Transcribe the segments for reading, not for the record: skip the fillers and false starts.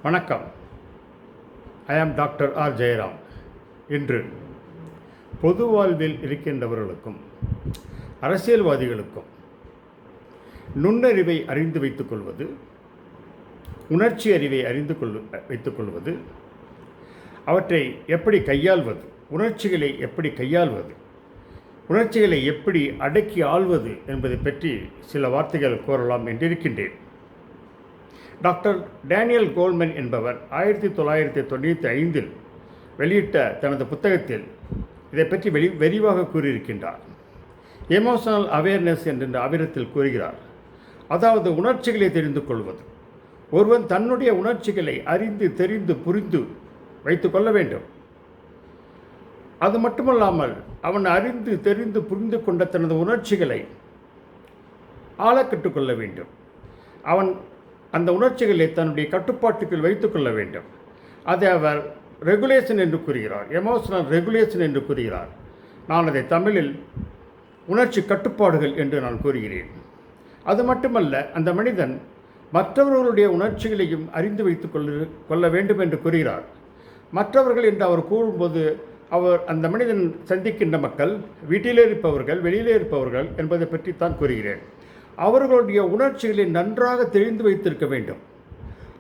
வணக்கம். ஐ ஆம் doctor R Jayaram. இன்று பொது வாழ்வில் இருக்கின்றவர்களுக்கும் அரசியல்வாதிகளுக்கும் நுண்ணறிவை அறிந்து வைத்துக்கொள்வது, உணர்ச்சி அறிவை வைத்துக்கொள்வது, அவற்றை எப்படி கையாள்வது, உணர்ச்சிகளை எப்படி கையாள்வது, உணர்ச்சிகளை எப்படி அடக்கி ஆள்வது என்பதை பற்றி சில வார்த்தைகள் கூறலாம் என்றிருக்கின்றேன். டாக்டர் டேனியல் கோல்மன் என்பவர் 1995 வெளியிட்ட தனது புத்தகத்தில் இதை பற்றி விரிவாக கூறியிருக்கின்றார். எமோஷனல் அவேர்னஸ் என்ற ஆவிரத்தில் கூறுகிறார். அதாவது உணர்ச்சிகளை தெரிந்து கொள்வது. ஒருவன் தன்னுடைய உணர்ச்சிகளை அறிந்து தெரிந்து புரிந்து வைத்து கொள்ள வேண்டும். அது மட்டுமல்லாமல் அவன் அறிந்து தெரிந்து புரிந்து கொண்ட தனது உணர்ச்சிகளை ஆள கற்றுக்கொள்ள வேண்டும். அவன் அந்த உணர்ச்சிகளை தன்னுடைய கட்டுப்பாட்டுக்குள் வைத்துக்கொள்ள வேண்டும். அதை அவர் ரெகுலேஷன் என்று கூறுகிறார், எமோஷனல் ரெகுலேஷன் என்று கூறுகிறார். நான் அதை தமிழில் உணர்ச்சி கட்டுப்பாடுகள் என்று நான் கூறுகிறேன். அது மட்டுமல்ல, அந்த மனிதன் மற்றவர்களுடைய உணர்ச்சிகளையும் அறிந்து வைத்து கொள்ள வேண்டும் என்று கூறுகிறார். மற்றவர்கள் என்று அவர் கூறும்போது அவர் அந்த மனிதன் சந்திக்கின்ற மக்கள், வீட்டிலே இருப்பவர்கள், வெளியிலே இருப்பவர்கள் என்பதை பற்றி தான் கூறுகிறேன். அவர்களுடைய உணர்ச்சிகளை நன்றாக தெரிந்து வைத்திருக்க வேண்டும்.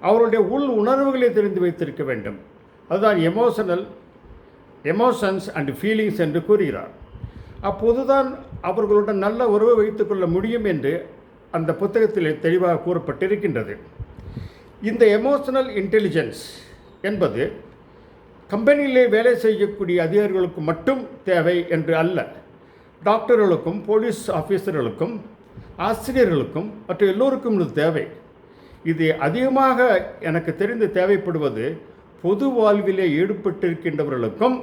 அவருடைய உள் உணர்வுகளை தெரிந்து வைத்திருக்க வேண்டும். அதுதான் எமோஷன்ஸ் அண்ட் ஃபீலிங்ஸ் என்று கூறுகிறார். அப்போதுதான் அவர்களுடன் நல்ல உறவை வைத்துக்கொள்ள முடியும் என்று அந்த புத்தகத்தில் தெளிவாக கூறப்பட்டிருக்கின்றது. இந்த எமோஷனல் இன்டெலிஜென்ஸ் என்பது கம்பெனியிலே வேலை செய்யக்கூடிய அதிகாரிகளுக்கு மட்டும் தேவை என்று அல்ல. டாக்டர்களுக்கும், போலீஸ் ஆஃபீஸர்களுக்கும், ஆசிரியர்களுக்கும் மற்ற எல்லோருக்கும் இது தேவை. இது அதிகமாக எனக்கு தெரிந்து தேவைப்படுவது பொது வாழ்விலே ஈடுபட்டிருக்கின்றவர்களுக்கும்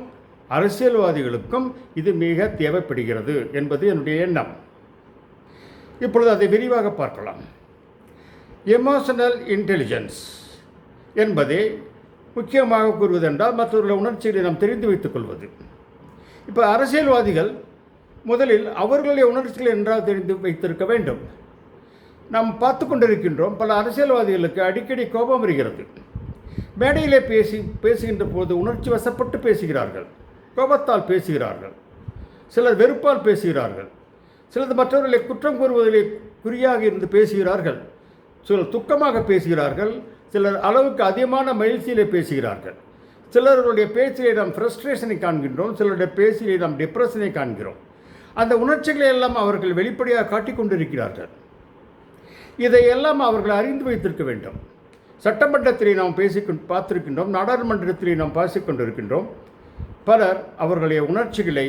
அரசியல்வாதிகளுக்கும் இது மிக தேவைப்படுகிறது என்பது என்னுடைய எண்ணம். இப்பொழுது அதை விரிவாக பார்க்கலாம். எமோஷனல் இன்டெலிஜென்ஸ் என்பதை முக்கியமாக கூறுவதென்றால் மற்றவர்களுடைய உணர்ச்சிகளை நாம் தெரிந்து வைத்துக் கொள்வது. இப்போ அரசியல்வாதிகள் முதலில் அவர்களுடைய உணர்ச்சிகளை நன்றாக தெரிந்து வைத்திருக்க வேண்டும். நாம் பார்த்து கொண்டிருக்கின்றோம், பல அரசியல்வாதிகளுக்கு அடிக்கடி கோபம் வருகிறது. மேடையிலே பேசுகின்ற போது உணர்ச்சி வசப்பட்டு பேசுகிறார்கள், கோபத்தால் பேசுகிறார்கள். சிலர் வெறுப்பால் பேசுகிறார்கள். சிலர் மற்றவர்களை குற்றம் கூறுவதிலே குறியாக இருந்து பேசுகிறார்கள். சிலர் துக்கமாக பேசுகிறார்கள். சிலர் அளவுக்கு அதிகமான மகிழ்ச்சியிலே பேசுகிறார்கள். சிலருடைய பேச்சிலே நாம் ஃப்ரஸ்ட்ரேஷனை காண்கின்றோம், சிலருடைய பேச்சிலே நாம் டிப்ரெஷனை காண்கிறோம். அந்த உணர்ச்சிகளை எல்லாம் அவர்கள் வெளிப்படையாக காட்டிக்கொண்டிருக்கிறார்கள். இதையெல்லாம் அவர்கள் அறிந்து வைத்திருக்க வேண்டும். சட்டமன்றத்திலே நாம் பார்த்திருக்கின்றோம், நாடாளுமன்றத்திலே நாம் பேசிக்கொண்டிருக்கின்றோம். பலர் அவர்களுடைய உணர்ச்சிகளை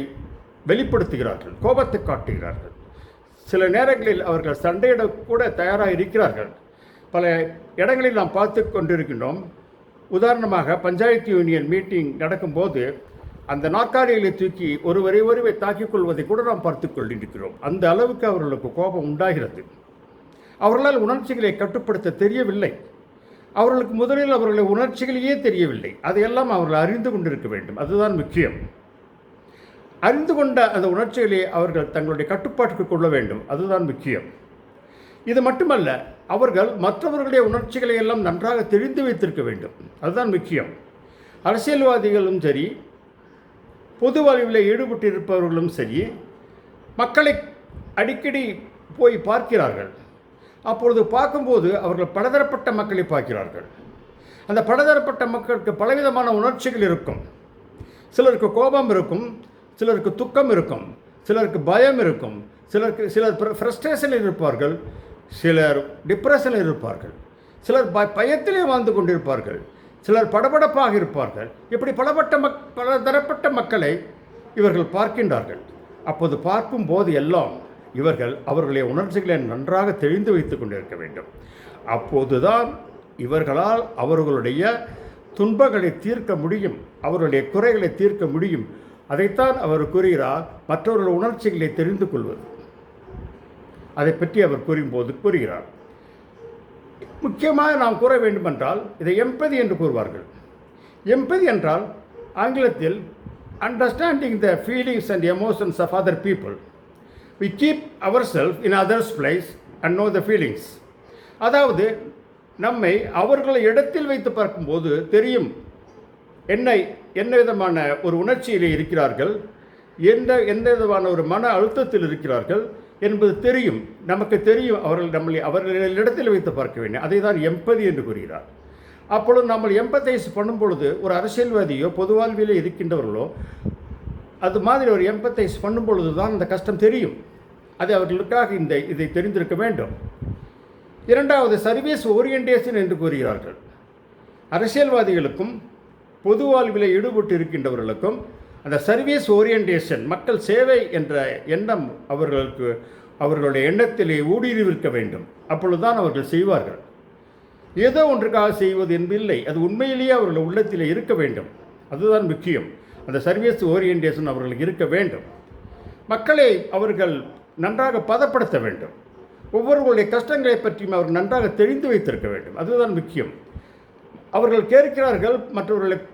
வெளிப்படுத்துகிறார்கள், கோபத்தை காட்டுகிறார்கள். சில நேரங்களில் அவர்கள் சண்டையிட கூட தயாராக இருக்கிறார்கள். பல இடங்களில் நாம் பார்த்து கொண்டிருக்கின்றோம். உதாரணமாக பஞ்சாயத்து யூனியன் மீட்டிங் நடக்கும்போது அந்த நாற்காலிகளை தூக்கி ஒருவரை தாக்கிக் கொள்வதை கூட நாம் பார்த்து கொண்டிருக்கிறோம். அந்த அளவுக்கு அவர்களுக்கு கோபம் உண்டாகிறது. அவர்களால் உணர்ச்சிகளை கட்டுப்படுத்த தெரியவில்லை. அவர்களுக்கு முதலில் அவர்களுடைய உணர்ச்சிகளையே தெரியவில்லை. அதையெல்லாம் அவர்கள் அறிந்து கொண்டிருக்க வேண்டும். அதுதான் முக்கியம். அறிந்து கொண்ட அந்த உணர்ச்சிகளை அவர்கள் தங்களுடைய கட்டுப்பாட்டுக்கு கொள்ள வேண்டும். அதுதான் முக்கியம். இது மட்டுமல்ல, அவர்கள் மற்றவர்களுடைய உணர்ச்சிகளை எல்லாம் நன்றாக தெரிந்து வைத்திருக்க வேண்டும். அதுதான் முக்கியம். அரசியல்வாதிகளும் சரி, பொது வாழ்வில் ஈடுபட்டிருப்பவர்களும் சரி, மக்களை அடிக்கடி போய் பார்க்கிறார்கள். அப்பொழுது பார்க்கும்போது அவர்கள் பலதரப்பட்ட மக்களை பார்க்கிறார்கள். அந்த பலதரப்பட்ட மக்களுக்கு பலவிதமான உணர்ச்சிகள் இருக்கும். சிலருக்கு கோபம் இருக்கும், சிலருக்கு துக்கம் இருக்கும், சிலருக்கு பயம் இருக்கும், சிலர் ஃப்ரஸ்ட்ரேஷனில் இருப்பார்கள், சிலர் டிப்ரெஷனில் இருப்பார்கள், சிலர் பயத்திலே வாழ்ந்து கொண்டிருப்பார்கள், சிலர் படபடப்பாக இருப்பார்கள். இப்படி பலதரப்பட்ட மக்களை இவர்கள் பார்க்கின்றார்கள். அப்போது பார்க்கும்போது எல்லாம் இவர்கள் அவர்களுடைய உணர்ச்சிகளை நன்றாக தெரிந்து வைத்து கொண்டிருக்க வேண்டும். அப்போதுதான் இவர்களால் அவர்களுடைய துன்பங்களை தீர்க்க முடியும், அவர்களுடைய குறைகளை தீர்க்க முடியும். அதைத்தான் அவர் கூறுகிறார், மற்றவர்கள் உணர்ச்சிகளை தெரிந்து கொள்வது. அதை பற்றி அவர் கூறுகிறார். முக்கியமாக நாம் கூற வேண்டுமென்றால் இதை எம்பதி என்று கூறுவார்கள். எம்பதி என்றால் ஆங்கிலத்தில் understanding the feelings and emotions of other people. We keep our self in others place and know the feelings. அதாவது நம்மை அவர்களை இடத்தில் வைத்து பார்க்கும்போது தெரியும் என்ன விதமான ஒரு உணர்ச்சியிலே இருக்கிறார்கள், எந்த விதமான ஒரு மன அழுத்தத்தில் இருக்கிறார்கள் என்பது தெரியும். நமக்கு தெரியும். அவர்களிடத்தில் வைத்து பார்க்க வேண்டும். அதை தான் எம்பதி என்று கூறுகிறார். அப்பொழுது நம்ம எம்பத்தைஸ் பண்ணும் பொழுது ஒரு அரசியல்வாதியோ பொது வாழ்விலே இருக்கின்றவர்களோ அது மாதிரி ஒரு எம்பத்தைஸ் பண்ணும் பொழுது தான் அந்த கஷ்டம் தெரியும். அது அவர்களுக்காக இதை தெரிந்திருக்க வேண்டும். இரண்டாவது, சர்வீஸ் ஓரியன்டேஷன் என்று கூறுகிறார்கள். அரசியல்வாதிகளுக்கும் பொது வாழ்வில் ஈடுபட்டு இருக்கின்றவர்களுக்கும் அந்த சர்வீஸ் ஓரியன்டேஷன், மக்கள் சேவை என்ற எண்ணம் அவர்களுடைய எண்ணத்திலே ஊடுருவிருக்க வேண்டும். அப்பொழுதுதான் அவர்கள் செய்வார்கள். ஏதோ ஒன்றுக்காக செய்வது என்பதில்லை, அது உண்மையிலேயே அவர்கள் உள்ளத்திலே இருக்க வேண்டும். அதுதான் முக்கியம். அந்த சர்வீஸ் ஓரியன்டேஷன் அவர்களுக்கு இருக்க வேண்டும். மக்களை அவர்கள் நன்றாக பதப்படுத்த வேண்டும். ஒவ்வொருவருடைய கஷ்டங்களை பற்றியும் அவர்கள் நன்றாக தெரிந்து வைத்திருக்க வேண்டும். அதுதான் முக்கியம். அவர்கள் கேட்கிறார்கள்,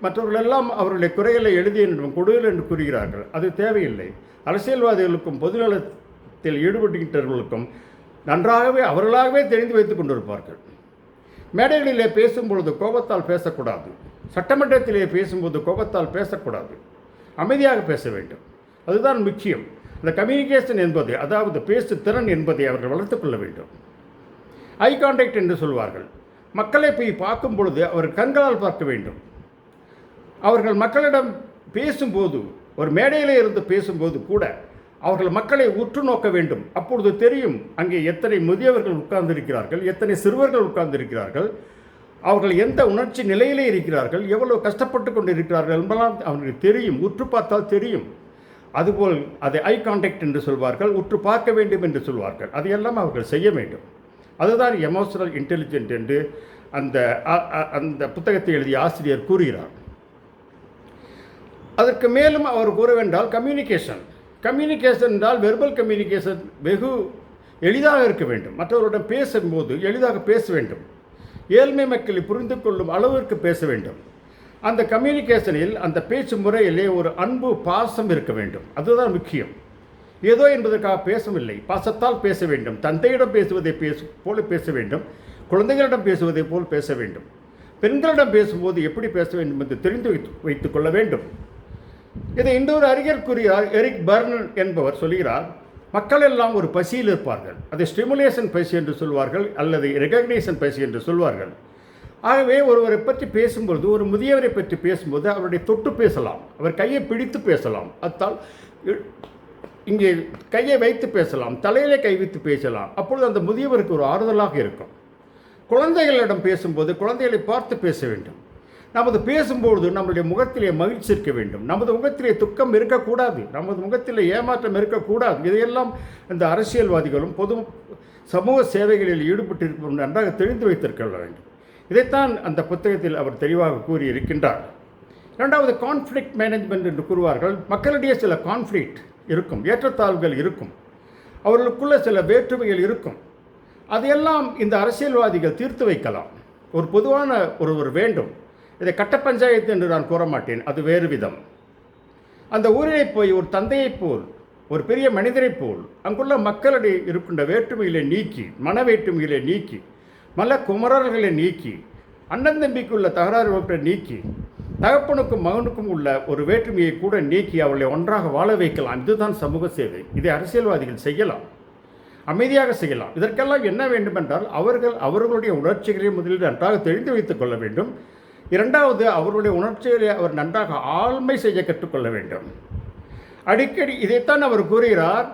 மற்றவர்களெல்லாம் அவருடைய குறைகளை எழுதி கொடுங்கள் என்று கூறுகிறார்கள். அது தேவையில்லை. அரசியல்வாதிகளுக்கும் பொதுநலத்தில் ஈடுபட்டுகின்றவர்களுக்கும் அவர்களாகவே தெரிந்து வைத்துக் கொண்டிருப்பார்கள். மேடைகளிலே பேசும்பொழுது கோபத்தால் பேசக்கூடாது. சட்டமன்றத்திலே பேசும்போது கோபத்தால் பேசக்கூடாது. அமைதியாக பேச வேண்டும். அதுதான் முக்கியம். அந்த கம்யூனிகேஷன் என்பது, அதாவது பேசு திறன் என்பதை அவர்கள் வளர்த்து கொள்ள வேண்டும். ஐ கான்டாக்ட் என்று சொல்வார்கள். மக்களை போய் பார்க்கும் பொழுது அவர் கண்களால் பார்க்க வேண்டும். அவர்கள் மக்களிடம் பேசும்போது, ஒரு மேடையிலே இருந்து பேசும்போது கூட அவர்கள் மக்களை உற்று நோக்க வேண்டும். அப்பொழுது தெரியும் அங்கே எத்தனை முதியவர்கள் உட்கார்ந்திருக்கிறார்கள், எத்தனை சிறுவர்கள் உட்கார்ந்திருக்கிறார்கள், அவர்கள் எந்த உணர்ச்சி நிலையிலே இருக்கிறார்கள், எவ்வளவு கஷ்டப்பட்டு கொண்டு இருக்கிறார்கள் என்பதெல்லாம் அவர்களுக்கு தெரியும். உற்று பார்த்தால் தெரியும். அதுபோல் அதை ஐ கான்டாக்ட் என்று சொல்வார்கள், உற்று பார்க்க வேண்டும் என்று சொல்வார்கள். அதையெல்லாம் அவர்கள் செய்ய வேண்டும். அதுதான் எமோஷனல் இன்டெலிஜென்ட் என்று அந்த புத்தகத்தை எழுதிய ஆசிரியர் கூறுகிறார். அதற்கு மேலும் அவர் கூற வேண்டால் கம்யூனிகேஷன் என்றால் வெர்பல் கம்யூனிகேஷன் வெகு எளிதாக இருக்க வேண்டும். மற்றவர்களிடம் பேசும்போது எளிதாக பேச வேண்டும். ஏழ்மை மக்களை புரிந்து கொள்ளும் அளவிற்கு பேச வேண்டும். அந்த கம்யூனிகேஷனில், அந்த பேச்சு முறையிலே ஒரு அன்பு, பாசம் இருக்க வேண்டும். அதுதான் முக்கியம். ஏதோ என்பதற்காக பேசவில்லை, பாசத்தால் பேச வேண்டும். தந்தையிடம் பேசுவதை போல பேச வேண்டும். குழந்தைகளிடம் பேசுவதை போல் பேச வேண்டும். பெண்களிடம் பேசும்போது எப்படி பேச வேண்டும் என்று தெரிந்து வைத்துக் கொள்ள வேண்டும். இதை இன்னொரு அறிஞர் கூறுகிறார். எரிக் பர்ன் என்பவர் சொல்கிறார், மக்கள் எல்லாம் ஒரு பசியில் இருப்பார்கள். அதை ஸ்டிமுலேஷன் பசி என்று சொல்வார்கள், அல்லது ரெகக்னேஷன் பசி என்று சொல்வார்கள். ஆகவே ஒருவரை பற்றி பேசும்பொழுது, ஒரு முதியவரை பற்றி பேசும்போது அவருடைய தொட்டு பேசலாம், அவர் கையை பிடித்து பேசலாம், அத்தால் இங்கே கையை வைத்து பேசலாம், தலையிலே கை வைத்து பேசலாம். அப்பொழுது அந்த முதியவருக்கு ஒரு ஆறுதலாக இருக்கும். குழந்தைகளிடம் பேசும்போது குழந்தைகளை பார்த்து பேச வேண்டும். நமது பேசும்பொழுது நம்முடைய முகத்திலே மகிழ்ச்சி இருக்க வேண்டும். நமது முகத்திலே துக்கம் இருக்கக்கூடாது. நமது முகத்திலே ஏமாற்றம் இருக்கக்கூடாது. இதையெல்லாம் இந்த அரசியல்வாதிகளும் பொது சமூக சேவைகளில் ஈடுபட்டிருப்பவர்கள் நன்றாக தெரிந்து வைத்திருக்க வேண்டும். இதைத்தான் அந்த புத்தகத்தில் அவர் தெளிவாக கூறியிருக்கின்றார். இரண்டாவது, கான்ஃப்ளிக்ட் மேனேஜ்மெண்ட் என்று கூறுவார்கள். மக்களிடையே சில கான்ஃப்ளிக்ட் இருக்கும், ஏற்றத்தாழ்வுகள் இருக்கும், அவர்களுக்குள்ள சில வேற்றுமைகள் இருக்கும். அதையெல்லாம் இந்த அரசியல்வாதிகள் தீர்த்து வைக்கலாம். ஒரு பொதுவான ஒருவர் வேண்டும். இதை கட்ட பஞ்சாயத்து என்று நான் கூற மாட்டேன், அது வேறு விதம். அந்த ஊரிலே போய் ஒரு தந்தையைப் போல், ஒரு பெரிய மனிதரைப் போல் அங்குள்ள மக்களிடையே இருக்கின்ற வேற்றுமைகளை நீக்கி, மன வேற்றுமைகளை நீக்கி, மல குமரர்களை நீக்கி, அண்ணன் தம்பிக்குள்ள தகராறுகளை நீக்கி, தகப்பனுக்கும் மகனுக்கும் உள்ள ஒரு வேற்றுமையை கூட நீக்கி அவர்களை ஒன்றாக வாழ வைக்கலாம். இதுதான் சமூக சேவை. இதை அரசியல்வாதிகள் செய்யலாம், அமைதியாக செய்யலாம். இதற்கெல்லாம் என்ன வேண்டுமென்றால் அவர்களுடைய உணர்ச்சிகளை முதலில் நன்றாக தெரிந்து வைத்துக் கொள்ள வேண்டும். இரண்டாவது, அவர்களுடைய உணர்ச்சிகளை அவர் நன்றாக ஆழ்மை செய்ய கற்றுக்கொள்ள வேண்டும். அடிக்கடி இதைத்தான் அவர் கூறுகிறார்.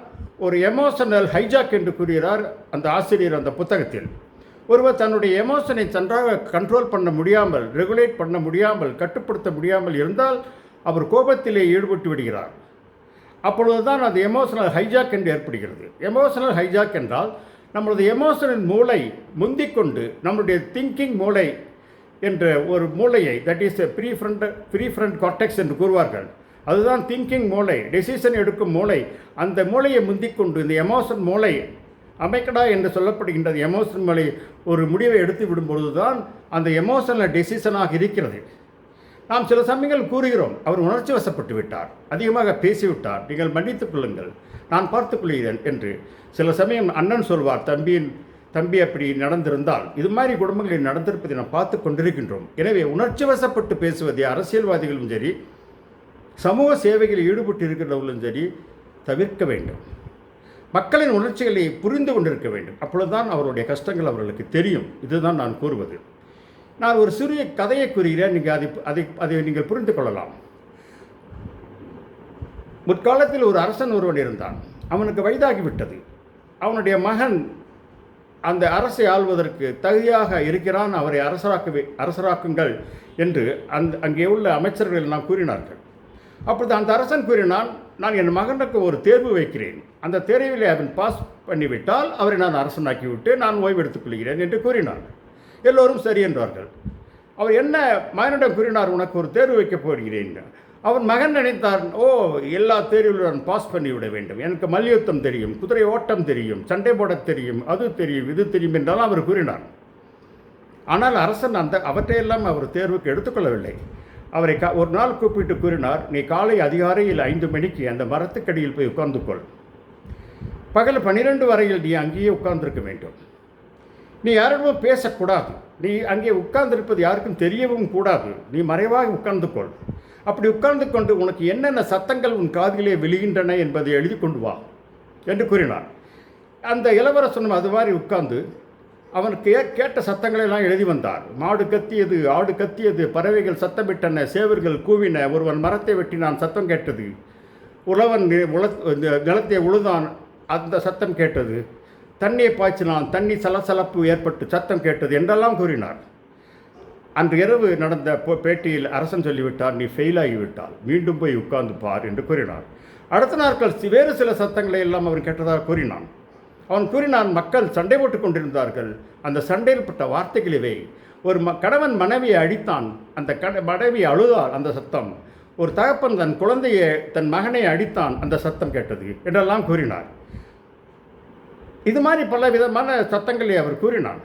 ஒரு எமோஷனல் ஹைஜாக் என்று கூறுகிறார் அந்த ஆசிரியர் அந்த புத்தகத்தில். ஒருவர் தன்னுடைய எமோஷனை நன்றாக கண்ட்ரோல் பண்ண முடியாமல், ரெகுலேட் பண்ண முடியாமல், கட்டுப்படுத்த முடியாமல் இருந்தால் அவர் கோபத்திலே ஈடுபட்டு விடுகிறார். அப்பொழுதுதான் அது எமோஷனல் ஹைஜாக் என்று ஏற்படுகிறது. எமோஷனல் ஹைஜாக் என்றால் நம்மளது எமோஷனின் மூளை முந்திக்கொண்டு நம்முடைய திங்கிங் மூளை என்ற ஒரு மூளையை, தட் இஸ் ப்ரீஃப்ரண்ட் கார்டெக்ஸ் என்று கூறுவார்கள். அதுதான் திங்கிங் மூளை, டெசிஷன் எடுக்கும் மூளை. அந்த மூளையை முந்திக்கொண்டு இந்த எமோஷன் மூளை அமைக்கடா என்று சொல்லப்படுகின்றது. எமோஷன் மூளை ஒரு முடிவை எடுத்து விடும்பொழுது தான் அந்த எமோஷனல் டெசிஷனாக இருக்கிறது. நாம் சில சமயங்கள் கூறுகிறோம், அவர் உணர்ச்சி வசப்பட்டு விட்டார், அதிகமாக பேசிவிட்டார், நீங்கள் மன்னித்துக் கொள்ளுங்கள், நான் பார்த்துக் கொள்கிறேன் என்று. சில சமயம் அண்ணன் சொல்வார், தம்பியின் தம்பி அப்படி நடந்திருந்தால் இது மாதிரி குடும்பங்களில் நடந்திருப்பதை நாம் பார்த்து கொண்டிருக்கின்றோம். எனவே உணர்ச்சி வசப்பட்டு பேசுவதை அரசியல்வாதிகளும் சரி, சமூக சேவைகளில் ஈடுபட்டு இருக்கிறவர்களும் சரி தவிர்க்க வேண்டும். மக்களின் உணர்ச்சிகளை புரிந்து கொண்டிருக்க வேண்டும். அப்பொழுதுதான் அவருடைய கஷ்டங்கள் அவர்களுக்கு தெரியும். இதுதான் நான் கூறுவது. நான் ஒரு சிறிய கதையை கூறுகிறேன், நீங்கள் அதை நீங்கள் புரிந்து கொள்ளலாம். முற்காலத்தில் ஒரு அரசன் ஒருவன் இருந்தான். அவனுக்கு வயதாகிவிட்டது. அவனுடைய மகன் அந்த அரசை ஆள்வதற்கு தகுதியாக இருக்கிறான், அவரை அரசராக்குங்கள் என்று அங்கே உள்ள அமைச்சர்கள் எல்லாம் கூறினார்கள். அப்பொழுது அந்த அரசன் கூறினான், நான் என் மகனுக்கு ஒரு தேர்வு வைக்கிறேன், அந்த தேர்வில் அவன் பாஸ் பண்ணிவிட்டால் அவரை நான் அரசனாக்கிவிட்டு நான் ஓய்வு எடுத்துக்கொள்கிறேன் என்று கூறினார். எல்லோரும் சரி என்றார்கள். அவர் என்ன மகனிடம் கூறினார், உனக்கு ஒரு தேர்வு வைக்கப் போகிறேன். அவன் மகன் நினைத்தார், எல்லா தேர்விலும் நான் பாஸ் பண்ணிவிட வேண்டும், எனக்கு மல்யுத்தம் தெரியும், குதிரை ஓட்டம் தெரியும், சண்டை போட தெரியும், அது தெரியும், இது தெரியும் என்றாலும் அவர் கூறினார். ஆனால் அரசன் அவற்றையெல்லாம் அவர் தேர்வுக்கு எடுத்துக்கொள்ளவில்லை. அவரை ஒரு நாள் கூப்பிட்டு கூறினார், நீ காலை அதிகாலையில் 5 மணிக்கு அந்த மரத்துக்கடியில் போய் உட்கார்ந்துக்கொள். பகல் 12 வரையில் நீ அங்கேயே உட்கார்ந்திருக்க வேண்டும். நீ யாரிடமும் பேசக்கூடாது. நீ அங்கே உட்கார்ந்திருப்பது யாருக்கும் தெரியவும் கூடாது. நீ மறைவாக உட்கார்ந்துக்கொள். அப்படி உட்கார்ந்து கொண்டு உனக்கு என்னென்ன சத்தங்கள் உன் காதிலே விழுகின்றன என்பதை எழுதி கொண்டு வா என்று கூறினார். அந்த இளவரசனும் அது மாதிரி உட்கார்ந்து அவன் கேட்ட சத்தங்களெல்லாம் எழுதி வந்தார். மாடு கத்தியது, ஆடு கத்தியது, பறவைகள் சத்தமிட்டன, சேவர்கள் கூவின, ஒருவன் மரத்தை வெட்டினான், சத்தம் கேட்டது, உழவன் நிலத்தை உழுதான், அந்த சத்தம் கேட்டது, தண்ணியை பாய்ச்சினான், தண்ணி சலசலப்பு ஏற்பட்டு சத்தம் கேட்டது என்றெல்லாம் கூறினார். அன்று இரவு நடந்த பேட்டியில் அரசன் சொல்லிவிட்டார், நீ ஃபெயில் ஆகிவிட்டால் மீண்டும் போய் உட்கார்ந்து பார் என்று கூறினார். அடுத்த நாட்கள் வேறு சில சத்தங்களை எல்லாம் அவன் கேட்டதாக கூறினான். அவன் கூறினான், மக்கள் சண்டை போட்டுக் கொண்டிருந்தார்கள். அந்த சண்டையில் பட்ட வார்த்தைகள் இவை. ஒரு கணவன் மனைவியை அடித்தான், அந்த மனைவி அழுதால் அந்த சத்தம். ஒரு தகப்பன் தன் மகனை அடித்தான், அந்த சத்தம் கேட்டது என்றெல்லாம் கூறினார். இது மாதிரி பல விதமான சத்தங்களை அவர் கூறினான்.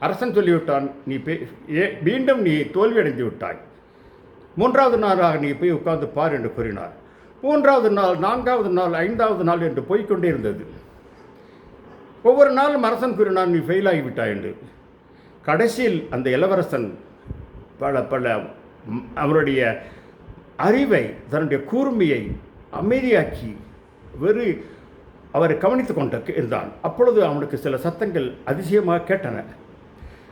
அரசன் சொல்லிவிட்டான், மீண்டும் நீ தோல்வியடைந்து விட்டாய், 3வது நாளாக நீ போய் உட்கார்ந்து பார் என்று கூறினார். 3வது நாள், 4வது நாள், 5வது நாள் என்று போய்கொண்டே இருந்தது. ஒவ்வொரு நாளும் அரசன் கூறினான், நீ ஃபெயில் ஆகிவிட்டாய் என்று. கடைசியில் அந்த இளவரசன் பல அவருடைய அறிவை, தன்னுடைய கூர்மையை அமைதியாக்கி அவரை கவனித்து கொண்டு இருந்தான். அப்பொழுது அவனுக்கு சில சத்தங்கள் அதிசயமாக கேட்டன.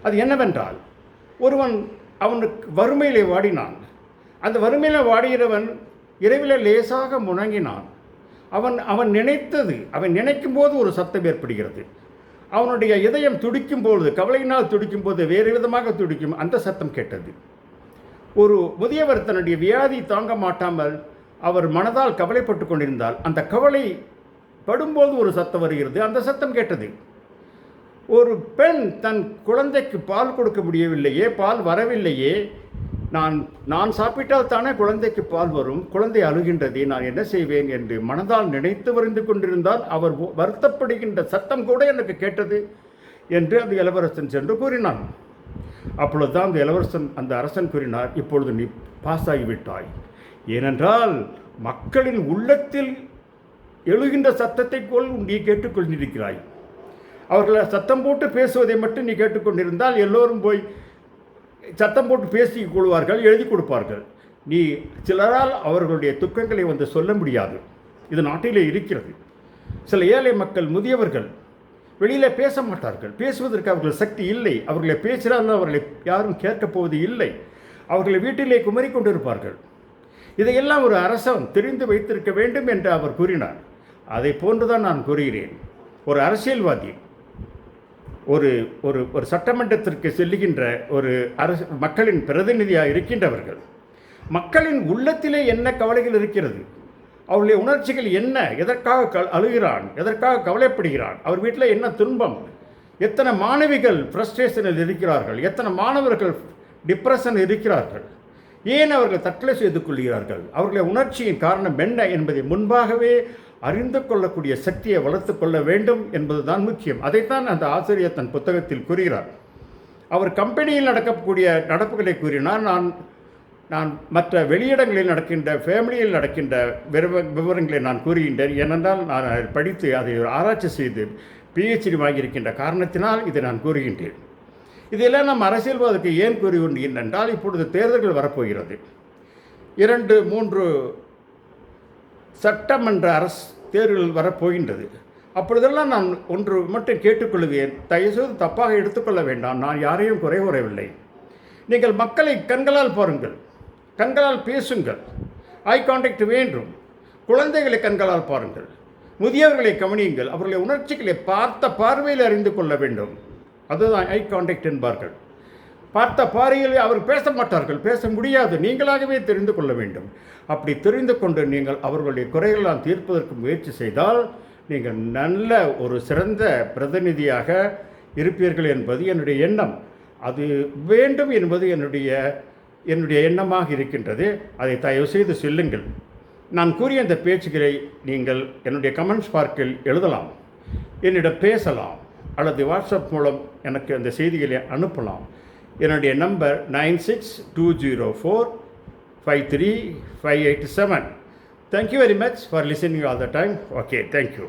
அது என்னவென்றால், அவனுக்கு வறுமையிலே வாடினான். அந்த வறுமையிலே வாடுகிறவன் இரவில் லேசாக முணங்கினான். அவன் நினைக்கும் போது ஒரு சத்தம் ஏற்படுகிறது. அவனுடைய இதயம் துடிக்கும் பொழுது, கவலையினால் துடிக்கும் போது வேறு விதமாக துடிக்கும், அந்த சத்தம் கேட்டது. ஒரு முதியவர் தன்னுடைய வியாதி தாங்க மாட்டாமல் அவர் மனதால் கவலைப்பட்டு கொண்டிருந்தால், அந்த கவலை படும்போது ஒரு சத்தம் வருகிறது, அந்த சத்தம் கேட்டது. ஒரு பெண் தன் குழந்தைக்கு பால் கொடுக்க முடியவில்லையே, பால் வரவில்லையே, நான் சாப்பிட்டால் தானே குழந்தைக்கு பால் வரும், குழந்தை அழுகின்றதே, நான் என்ன செய்வேன் என்று மனதால் நினைத்து வருந்து கொண்டிருந்தால் அவர் வருத்தப்படுகின்ற சத்தம் கூட எனக்கு கேட்டது என்று அந்த இளவரசன் சென்று கூறினான். அப்பொழுதுதான் அந்த அரசன் கூறினார், இப்பொழுது நீ பாஸ் ஆகிவிட்டாய். ஏனென்றால் மக்களின் உள்ளத்தில் எழுகின்ற சத்தத்தை போல் நீ கேட்டுக்கொண்டிருக்கிறாய். அவர்கள் சத்தம் போட்டு பேசுவதை மட்டும் நீ கேட்டுக்கொண்டிருந்தால் எல்லோரும் போய் சத்தம் போட்டு பேசிக் கொள்வார்கள், எழுதி கொடுப்பார்கள். நீ சிலரால் அவர்களுடைய துக்கங்களை சொல்ல முடியாது. இது நாட்டிலே இருக்கிறது. சில ஏழை மக்கள், முதியவர்கள் வெளியில் பேச மாட்டார்கள். பேசுவதற்கு அவர்கள் சக்தி இல்லை. அவர்களை பேசினாலும் அவர்களை யாரும் கேட்கப் போவது இல்லை. அவர்களை வீட்டிலே குமரி கொண்டிருப்பார்கள். இதையெல்லாம் ஒரு அரசன் தெரிந்து வைத்திருக்க வேண்டும் என்று அவர் கூறினார். அதை போன்றுதான் நான் கூறுகிறேன். ஒரு அரசியல்வாதி ஒரு ஒரு ஒரு சட்டமன்றத்திற்கு செல்லுகின்ற ஒரு மக்களின் பிரதிநிதியாக இருக்கின்றவர்கள், மக்களின் உள்ளத்திலே என்ன கவலைகள் இருக்கிறது, அவருடைய உணர்ச்சிகள் என்ன, எதற்காக அழுகிறான், எதற்காக கவலைப்படுகிறான், அவர் வீட்டில் என்ன துன்பம், எத்தனை மாணவிகள் ஃப்ரஸ்ட்ரேஷனில் இருக்கிறார்கள், எத்தனை மாணவர்கள் டிப்ரெஷன் இருக்கிறார்கள், ஏன் அவர்கள் தற்கொலை செய்து கொள்கிறார்கள், அவர்களுடைய உணர்ச்சியின் காரணம் என்ன என்பதை முன்பாகவே அறிந்து கொள்ளக்கூடிய சக்தியை வளர்த்து கொள்ள வேண்டும் என்பதுதான் முக்கியம். அதைத்தான் அந்த ஆசிரியர் தன் புத்தகத்தில் கூறுகிறார். அவர் கம்பெனியில் நடக்கக்கூடிய நடப்புகளை கூறினார். நான் மற்ற வெளியிடங்களில் நடக்கின்ற, ஃபேமிலியில் நடக்கின்ற விவரங்களை நான் கூறுகின்றேன். ஏனென்றால் நான் அதை படித்து அதை ஆராய்ச்சி செய்து PhD வாங்கியிருக்கின்ற காரணத்தினால் இதை நான் கூறுகின்றேன். இதெல்லாம் நாம் அரசியல்வாதத்தை ஏன் கூறுகின்றேன் என்றால், இப்பொழுது தேர்தல்கள் வரப்போகிறது. 2-3 சட்டமன்ற அரசு தேர்தல்கள் வரப்போகின்றது. அப்பொழுதெல்லாம் நான் ஒன்று மட்டும் கேட்டுக்கொள்வேன், தயவுசெய்து தப்பாக எடுத்துக்கொள்ள வேண்டாம். நான் யாரையும் குறை கூறவில்லை. நீங்கள் மக்களை கண்களால் பாருங்கள், கண்களால் பேசுங்கள், ஐ கான்டாக்ட் வேண்டும். குழந்தைகளை கண்களால் பாருங்கள், முதியவர்களை கவனியுங்கள், அவர்களை உணர்ச்சிகளை பார்த்த பார்வையில் அறிந்து கொள்ள வேண்டும். அதுதான் ஐ கான்டாக்ட் என்பார்கள். பார்த்த பார்வையில் அவர் பேச மாட்டார்கள், பேச முடியாது. நீங்களாகவே தெரிந்து கொள்ள வேண்டும். அப்படி தெரிந்து கொண்டு நீங்கள் அவர்களுடைய குறைகளெல்லாம் தீர்ப்பதற்கு முயற்சி செய்தால் நீங்கள் நல்ல ஒரு சிறந்த பிரதிநிதியாக இருப்பீர்கள் என்பது என்னுடைய எண்ணம். அது வேண்டும் என்பது என்னுடைய எண்ணமாக இருக்கின்றது. அதை தயவு செய்து சொல்லுங்கள். நான் கூறிய இந்த பேச்சுகளை நீங்கள் என்னுடைய கமெண்ட்ஸ் பார்க்கில் எழுதலாம், என்னிடம் பேசலாம், அல்லது வாட்ஸ்அப் மூலம் எனக்கு அந்த செய்திகளை அனுப்பலாம். என்னுடைய number 9620453587. Thank you very much for listening all the time. Okay, thank you.